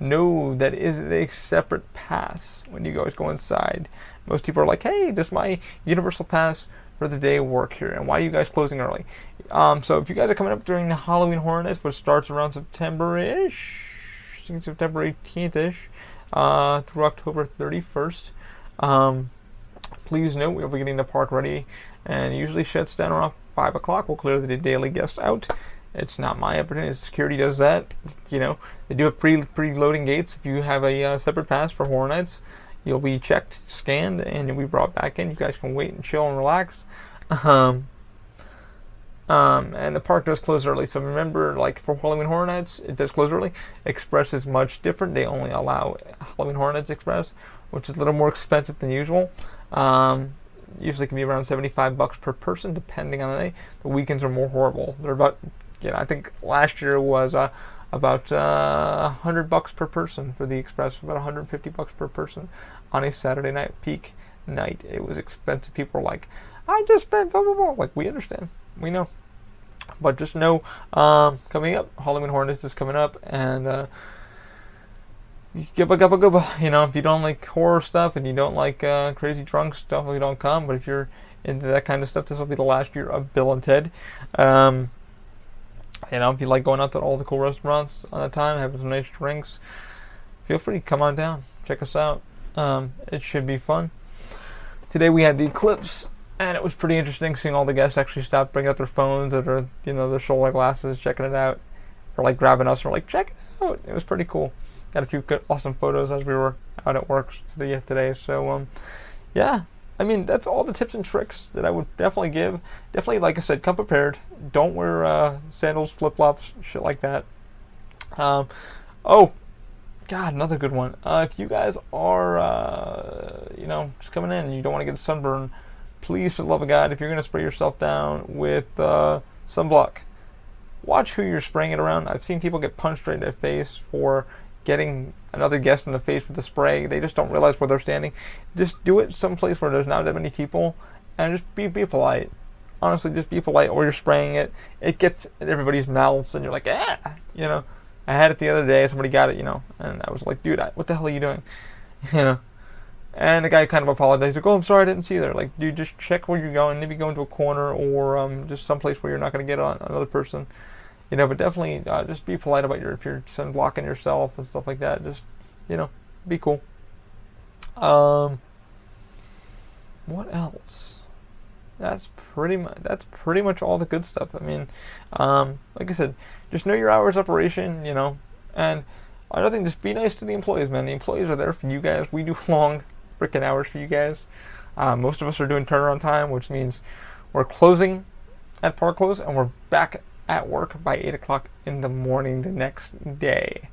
know that it is a separate pass when you guys go inside. Most people are like, hey, does my Universal Pass for the day work here? And why are you guys closing early? So if you guys are coming up during the Halloween Horror Nights, which starts around September-ish, I think September 18th-ish, through October 31st, please note we'll be getting the park ready, and it usually shuts down around 5 o'clock. We'll clear the daily guests out. It's not my opportunity. Security does that. They do have pre-loading gates. If you have a separate pass for Horror Nights, you'll be checked, scanned, and you'll be brought back in. You guys can wait and chill and relax. And the park does close early. So remember, like for Halloween Horror Nights, it does close early. Express is much different. They only allow Halloween Horror Nights Express, which is a little more expensive than usual. Usually can be around $75 per person, depending on the day. The weekends are more horrible. They're about, I think last year was about $100 per person for the Express, about $150 per person on a Saturday night, peak night. It was expensive. People were like, I just spent blah, blah, blah. Like, we understand. We know. But just know, coming up, Halloween Horror Nights is coming up, and Gubba. If you don't like horror stuff and you don't like crazy drunk stuff, you don't come. But if you're into that kind of stuff, this will be the last year of Bill and Ted. If you like going out to all the cool restaurants on the time, having some nice drinks, feel free to come on down. Check us out. It should be fun. Today we had the eclipse, and it was pretty interesting seeing all the guests actually stop, bringing out their phones that are, their shoulder glasses, checking it out, or like grabbing us, or like, check it out. It was pretty cool. Got a few good, awesome photos as we were out at work today. So, yeah. I mean, that's all the tips and tricks that I would definitely give. Definitely, like I said, come prepared. Don't wear sandals, flip-flops, shit like that. Oh, God, another good one. If you guys are, just coming in and you don't want to get a sunburn, please, for the love of God, if you're going to spray yourself down with sunblock, watch who you're spraying it around. I've seen people get punched right in the face for getting another guest in the face with the spray. They just don't realize where they're standing. Just do it someplace where there's not that many people, and just be polite. Honestly, just be polite, or you're spraying it. It gets in everybody's mouths, and you're like, I had it the other day. Somebody got it, and I was like, dude, what the hell are you doing? You know. And the guy kind of apologized. Like, oh, I'm sorry, I didn't see you there. Like, dude, just check where you're going. Maybe go into a corner or just someplace where you're not going to get on another person. But definitely just be polite about if you're blocking yourself and stuff like that. Just, be cool. What else? That's pretty much all the good stuff. I mean, like I said, just know your hours of operation, and another thing, just be nice to the employees, man. The employees are there for you guys. We do long freaking hours for you guys. Most of us are doing turnaround time, which means we're closing at park close and we're back at work by 8 o'clock in the morning the next day.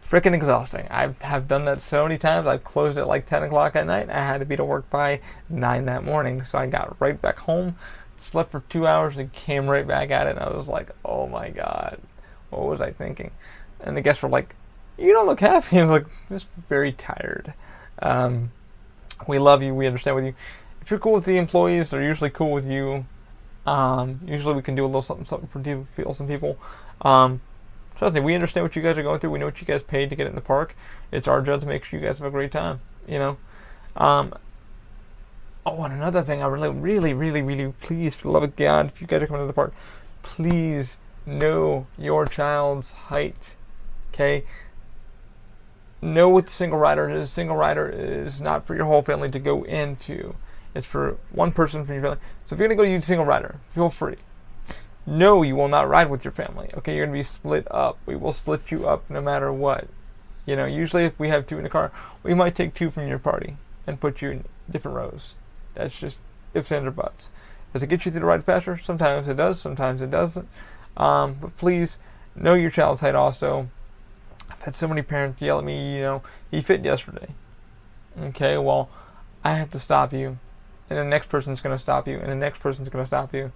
Freaking exhausting. I have done that so many times. I've closed at like 10 o'clock at night. I had to be to work by 9 that morning. So I got right back home, slept for 2 hours, and came right back at it. And I was like, oh my God, what was I thinking? And the guests were like, you don't look happy. I was like, just very tired. We love you. We understand with you. If you're cool with the employees, they're usually cool with you. Usually we can do a little something for some people. Trust me, we understand what you guys are going through. We know what you guys paid to get it in the park. It's our job to make sure you guys have a great time, and another thing, I really, please, for the love of God, if you guys are coming to the park, please know your child's height, okay? Know what the single rider is. Single rider is not for your whole family to go into. It's for one person from your family. So if you're going to go use single rider, feel free. No, you will not ride with your family. Okay, you're going to be split up. We will split you up no matter what. Usually if we have 2 in a car, we might take 2 from your party and put you in different rows. That's just ifs, ands, or buts. Does it get you through the ride faster? Sometimes it does, sometimes it doesn't. But please, know your child's height also. I've had so many parents yell at me, he fit yesterday. Okay, well, I have to stop you. And the next person's going to stop you. And the next person's going to stop you.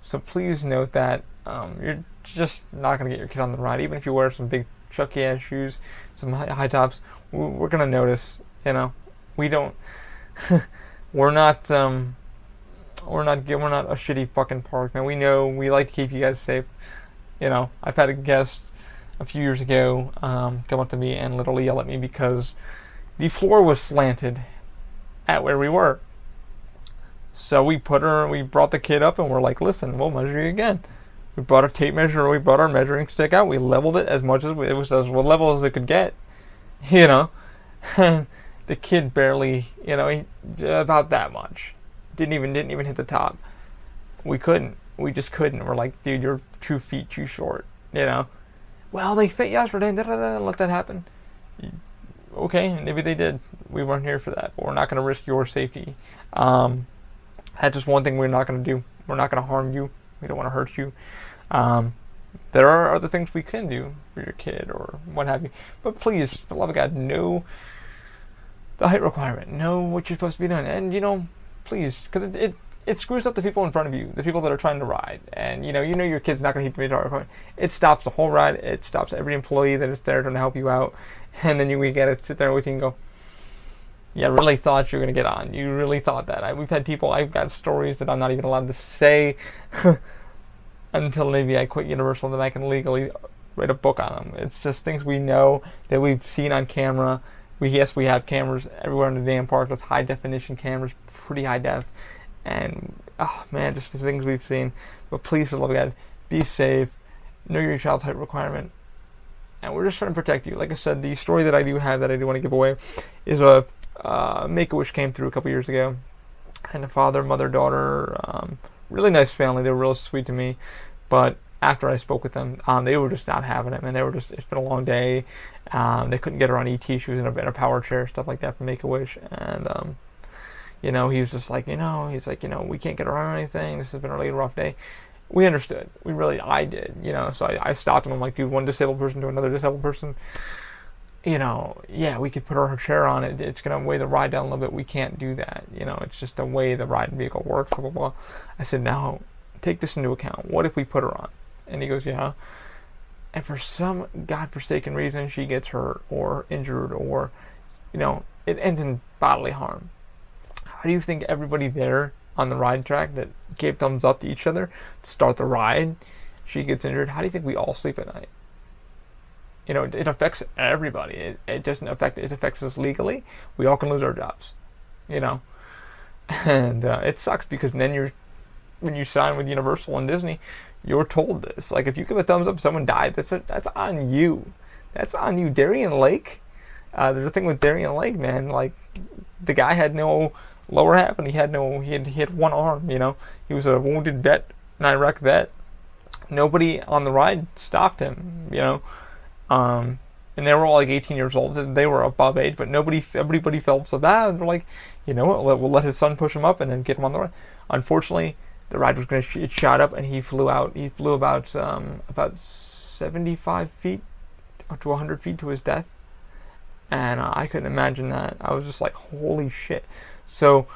So please note that you're just not going to get your kid on the ride. Even if you wear some big Chucky ass shoes, some high tops, we're going to notice. We don't. we're not a shitty fucking park, man. We know we like to keep you guys safe. I've had a guest a few years ago come up to me and literally yell at me because the floor was slanted at where we were. So we brought the kid up and we're like, listen, we'll measure you again. We brought a tape measure, we brought our measuring stick out, we leveled it as much as it was as level as it could get. The kid barely, about that much. Didn't even hit the top. We just couldn't. We're like, dude, you're 2 feet too short, Well, they fit yesterday, let that happen. Okay, maybe they did. We weren't here for that, but we're not going to risk your safety. That's just one thing we're not going to do. We're not going to harm you. We don't want to hurt you. There are other things we can do for your kid or what have you. But please, for the love of God, know the height requirement. Know what you're supposed to be doing. And, please, because it screws up the people in front of you, the people that are trying to ride. And, your kid's not going to hit the major requirement. It stops the whole ride. It stops every employee that is there trying to help you out. And then we get to sit there with you and go, yeah, I really thought you were going to get on. You really thought that. We've had people, I've got stories that I'm not even allowed to say until maybe I quit Universal, that I can legally write a book on them. It's just things we know that we've seen on camera. We have cameras everywhere in the damn park with high definition cameras, pretty high def. And, oh man, just the things we've seen. But please, for the love of God, be safe. Know your child's height requirement. And we're just trying to protect you. Like I said, the story that I do have that I do want to give away is a Make-A-Wish came through a couple years ago, and the father, mother, daughter, really nice family. They were real sweet to me, but after I spoke with them, they were just not having it, man. It's been a long day. They couldn't get her on ET. She was in a power chair, stuff like that from Make-A-Wish, and he was just like, he's like, we can't get her on or anything. This has been a really rough day. We understood. I did, so I stopped him. I'm like, dude, one disabled person to another disabled person, we could put our chair on it. It's going to weigh the ride down a little bit. We can't do that. It's just the way the ride vehicle works, blah, blah, blah. I said, now, take this into account. What if we put her on? And he goes, yeah. And for some godforsaken reason, she gets hurt or injured or, it ends in bodily harm. How do you think everybody there on the ride track that gave thumbs up to each other to start the ride, she gets injured? How do you think we all sleep at night? it affects everybody. It doesn't affect, it affects us legally. We all can lose our jobs, you know. And it sucks because then when you sign with Universal and Disney, you're told this. Like, if you give a thumbs up, someone died. That's on you. That's on you. Darien Lake. There's a thing with Darien Lake, man. Like, the guy had no lower half, and he had one arm. He was a wounded vet, an Iraq vet. Nobody on the ride stopped him. And they were all like 18 years old. They were above age, but everybody felt so bad. They're like, you know what? We'll let his son push him up and then get him on the ride. Unfortunately, the ride was going to shot up, and he flew out. He flew about 75 feet to 100 feet to his death. And I couldn't imagine that. I was just like, holy shit. So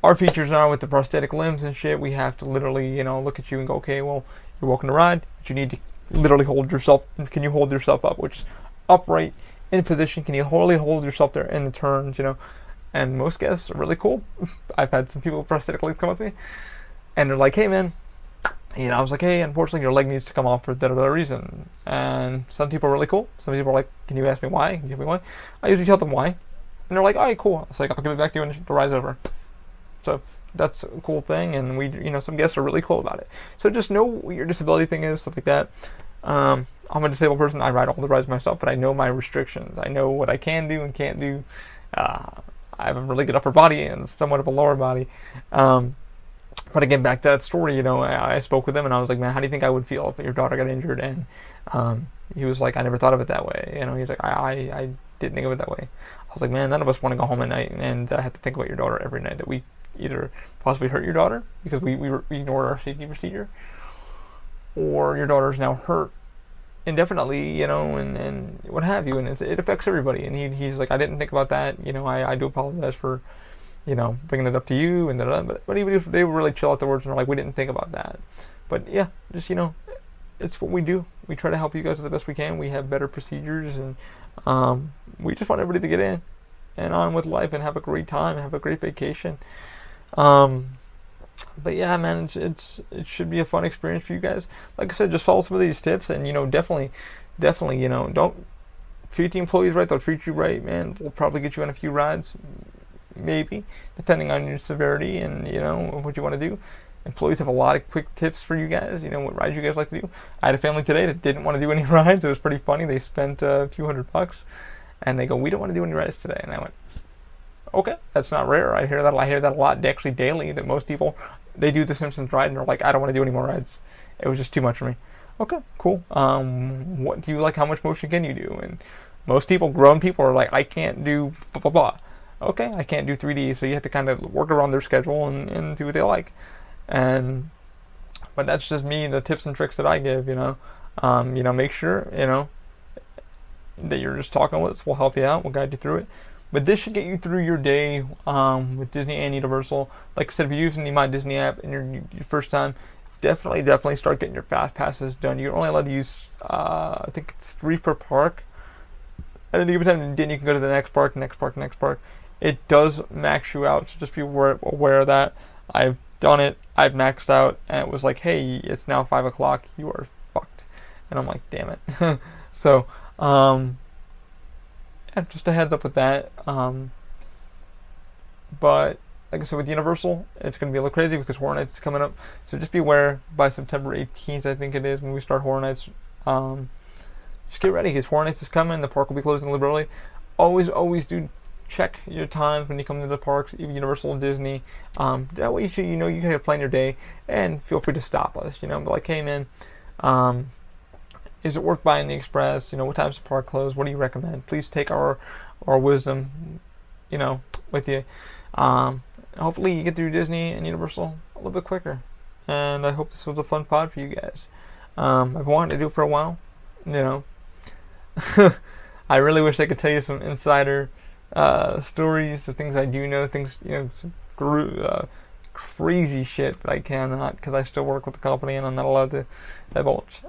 our features now with the prosthetic limbs and shit, we have to literally, look at you and go, okay, well, you're walking the ride, but you need to literally hold yourself. Can you hold yourself up? Which is upright in position. Can you really hold yourself there in the turns? And most guests are really cool. I've had some people with prosthetic legs come up to me, and they're like, hey man, I was like, hey, unfortunately your leg needs to come off for that reason. And some people are really cool. Some people are like, can you ask me why? Can you tell me why? I usually tell them why, and they're like, alright, cool. It's like, I'll give it back to you when the ride's over. So that's a cool thing, and some guests are really cool about it. So just know what your disability thing is, stuff like that. I'm a disabled person. I ride all the rides myself, but I know my restrictions. I know what I can do and can't do. I have a really good upper body and somewhat of a lower body. But again, back to that story, I spoke with him and I was like, man, how do you think I would feel if your daughter got injured? And he was like, I never thought of it that way. He's like, I didn't think of it that way. I was like, man, none of us want to go home at night and have to think about your daughter every night, that we either possibly hurt your daughter because we ignored our safety procedure, or your daughter's now hurt indefinitely, and what have you, and it affects everybody. And he's like, I didn't think about that. I do apologize for, bringing it up to you, and but they were really chill afterwards, and they're like, we didn't think about that. But yeah, just it's what we do. We try to help you guys the best we can. We have better procedures, and we just want everybody to get in and on with life and have a great time, have a great vacation. But yeah, man, it should be a fun experience for you guys. Like I said, just follow some of these tips, and definitely, don't treat the employees right. They'll treat you right, man. They'll probably get you on a few rides, maybe, depending on your severity and what you want to do. Employees have a lot of quick tips for you guys. What rides you guys like to do. I had a family today that didn't want to do any rides. It was pretty funny. They spent a few $100, and they go, we don't want to do any rides today. And I went, okay, that's not rare. I hear that a lot, actually daily, that most people, they do the Simpsons ride and they're like, I don't want to do any more rides. It was just too much for me. Okay, cool. What do you like? How much motion can you do? And most people, grown people, are like, I can't do blah, blah, blah. Okay, I can't do 3D, so you have to kind of work around their schedule and do what they like. But that's just me, the tips and tricks that I give, make sure, that you're just talking with us. We'll help you out. We'll guide you through it. But this should get you through your day with Disney and Universal. Like I said, if you're using the My Disney app and your first time, definitely start getting your fast passes done. You're only allowed to use, I think it's 3 per park. At any given time, then you can go to the next park. It does max you out, so just be aware of that. I've done it. I've maxed out, and it was like, hey, it's now 5 o'clock. You are fucked. And I'm like, damn it. So, just a heads up with that. But like I said, with Universal, it's going to be a little crazy because Horror Nights is coming up. So just be aware, by September 18th, I think it is, when we start Horror Nights. Just get ready, because Horror Nights is coming. The park will be closing a little early. Always do check your times when you come to the parks, even Universal and Disney. That way you can plan your day, and feel free to stop us. Be like, hey man, is it worth buying the Express? What time's the park close? What do you recommend? Please take our wisdom, with you. Hopefully you get through Disney and Universal a little bit quicker. And I hope this was a fun pod for you guys. I've wanted to do it for a while, I really wish I could tell you some insider stories of things I do know, things, some crazy shit, but I cannot because I still work with the company and I'm not allowed to divulge.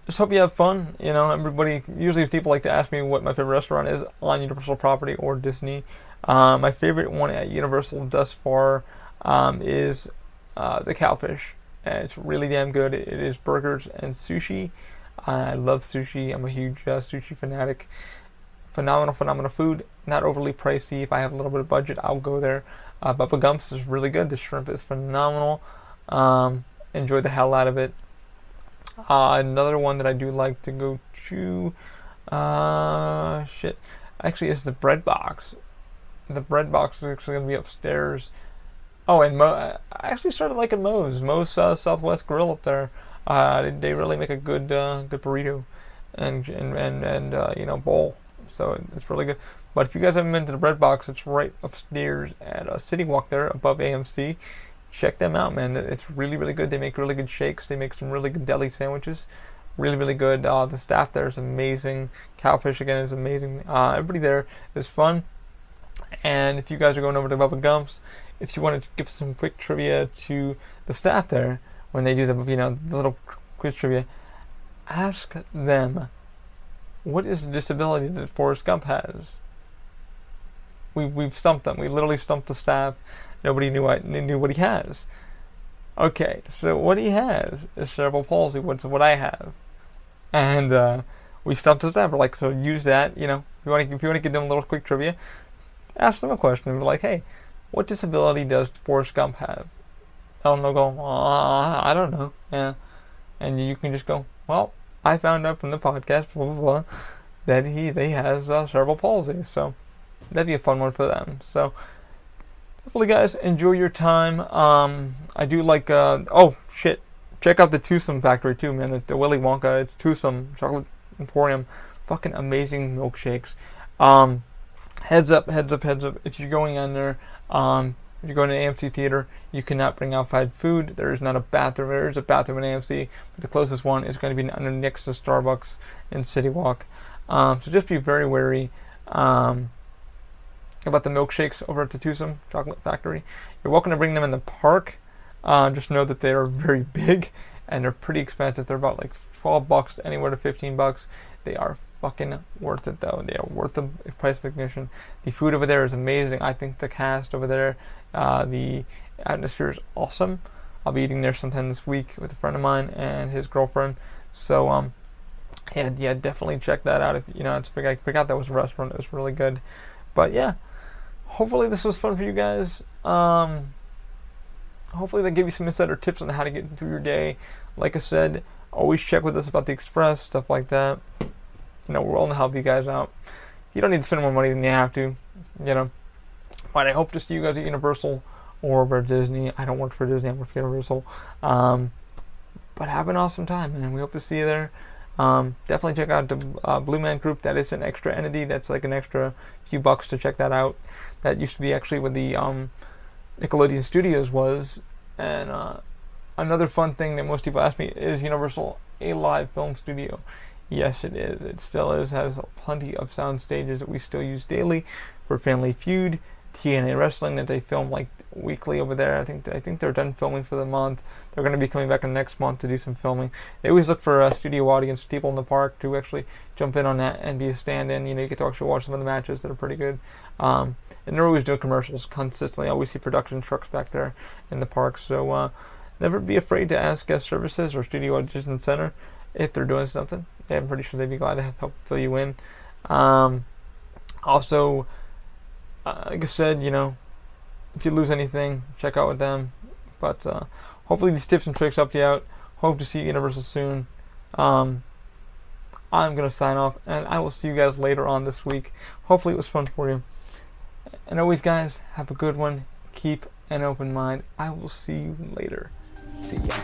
Just hope you have fun. Everybody, usually people like to ask me what my favorite restaurant is on Universal property or Disney. My favorite one at Universal thus far is the Cowfish. and it's really damn good. It is burgers and sushi. I love sushi. I'm a huge sushi fanatic. Phenomenal food. Not overly pricey. If I have a little bit of budget, I'll go there. Bubba Gumps is really good. The shrimp is phenomenal. Enjoy the hell out of it. Another one that I do like to go to, actually, is the Bread Box. The Bread Box is actually going to be upstairs. Oh, and I actually started liking Moe's Southwest Grill up there. They really make a good burrito and bowl. So it's really good. But if you guys haven't been to the Bread Box, it's right upstairs at City Walk there above AMC. Check them out, man. It's really, really good. They make really good shakes. They make some really good deli sandwiches. Really, really good. The staff there is amazing. Cowfish, again, is amazing. Everybody there is fun. And if you guys are going over to Bubba Gumps, if you want to give some quick trivia to the staff there, when they do the little quiz trivia, ask them, what is the disability that Forrest Gump has? We've stumped them. We literally stumped the staff. Nobody knew what he has. Okay, so what he has is cerebral palsy, which is what I have. And we stumped the staff. We're like, so use that, if you want to give them a little quick trivia, ask them a question. We're like, hey, what disability does Forrest Gump have? And they'll go, I don't know. Yeah. And you can just go, well, I found out from the podcast, blah, blah, blah, that he has cerebral palsy. So that'd be a fun one for them. So hopefully, guys, enjoy your time. I do like, check out the Twosome Factory too, man. The Willy Wonka, it's Twosome Chocolate Emporium. Fucking amazing milkshakes. Heads up, if you're going on there, if you're going to an AMC theater, you cannot bring outside food. There is not a bathroom. There is a bathroom in AMC, but the closest one is going to be next to Starbucks in City Walk. So just be very wary about the milkshakes over at the Twosome Chocolate Factory. You're welcome to bring them in the park. Just know that they are very big and they're pretty expensive. They're about like $12, anywhere to $15. They are fucking worth it though. They are worth the price of admission. The food over there is amazing. I think the cast over there, the atmosphere is awesome. I'll be eating there sometime this week with a friend of mine and his girlfriend. So yeah, definitely check that out. If I forgot that was a restaurant. It was really good. But yeah, hopefully this was fun for you guys. Hopefully they give you some insider tips on how to get through your day. Like I said, always check with us about the Express, stuff like that. We're willing to help you guys out. You don't need to spend more money than you have to, But I hope to see you guys at Universal or over at Disney. I don't work for Disney, I work for Universal. But have an awesome time, man. We hope to see you there. Definitely check out the Blue Man Group. That is an extra entity. That's like an extra few bucks to check that out. That used to be actually where the Nickelodeon Studios was. And another fun thing that most people ask me, is Universal a live film studio? Yes, it is. It still is. Has plenty of sound stages that we still use daily for Family Feud, TNA Wrestling that they film like weekly over there. I think they're done filming for the month. They're going to be coming back in next month to do some filming. They always look for a studio audience, people in the park, to actually jump in on that and be a stand-in. You get to actually watch some of the matches that are pretty good. And they're always doing commercials consistently. I always see production trucks back there in the park. So never be afraid to ask guest services or studio audition center if they're doing something. I'm pretty sure they'd be glad to help fill you in. Also, like I said, if you lose anything, check out with them. But hopefully these tips and tricks help you out. Hope to see you at Universal soon. I'm going to sign off, and I will see you guys later on this week. Hopefully it was fun for you. And always, guys, have a good one. Keep an open mind. I will see you later. See ya.